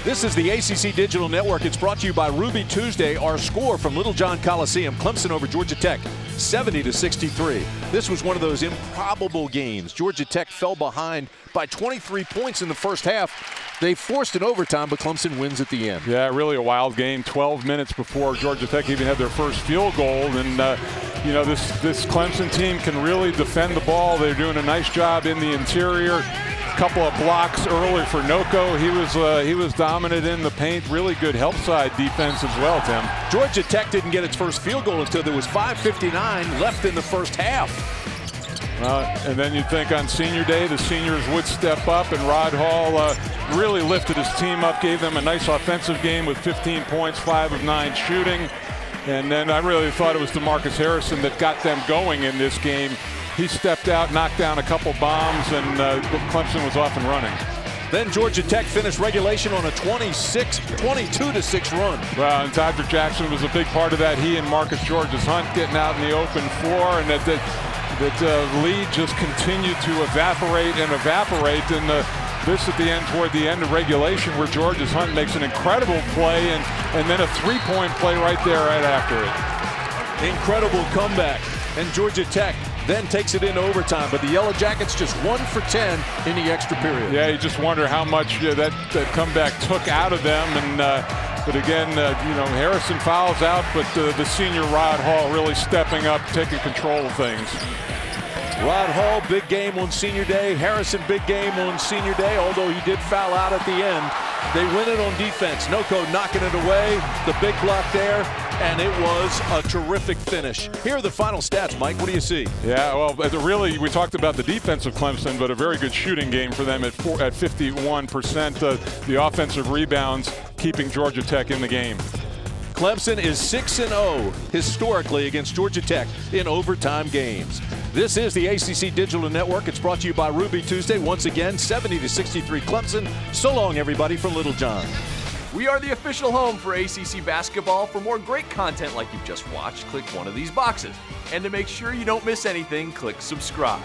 This is the ACC Digital Network. It's brought to you by Ruby Tuesday. Our score from Littlejohn Coliseum, Clemson over Georgia Tech, 70-63. This was one of those improbable games. Georgia Tech fell behind by 23 points in the first half. They forced an overtime, but Clemson wins at the end. Yeah, really a wild game. 12 minutes before Georgia Tech even had their first field goal. And, you know, this Clemson team can really defend the ball. They're doing a nice job in the interior. Couple of blocks early for Noko. He was dominant in the paint. Really good help side defense as well, Tim. Georgia Tech didn't get its first field goal until there was 5:59 left in the first half. And then you'd think on senior day the seniors would step up, and Rod Hall really lifted his team up, gave them a nice offensive game with 15 points, 5 of 9 shooting. And then I really thought it was DeMarcus Harrison that got them going in this game. He stepped out, knocked down a couple bombs, and Clemson was off and running. Then Georgia Tech finished regulation on a 22-6 run. Well, and Todrick Jackson was a big part of that. He and Marcus Georges-Hunt getting out in the open floor, and that lead just continued to evaporate and evaporate. And this at the end, toward the end of regulation, where Georges-Hunt makes an incredible play, and then a three-point play right there right after it. Incredible comeback, and Georgia Tech then takes it into overtime, but the Yellow Jackets just 1 for 10 in the extra period. Yeah, you just wonder how much that comeback took out of them. And but again, you know, Harrison fouls out, but the senior Rod Hall really stepping up, taking control of things. Rod Hall, big game on senior day. Harrison, big game on senior day, although he did foul out at the end. They win it on defense. Noko knocking it away, the big block there, and it was a terrific finish. Here are the final stats, Mike. What do you see? Yeah, well, really, we talked about the defense of Clemson, but a very good shooting game for them at 51%. The offensive rebounds keeping Georgia Tech in the game. Clemson is 6-0 historically against Georgia Tech in overtime games. This is the ACC Digital Network. It's brought to you by Ruby Tuesday. Once again, 70-63 Clemson. So long, everybody, from Littlejohn. We are the official home for ACC basketball. For more great content like you've just watched, click one of these boxes. And to make sure you don't miss anything, click subscribe.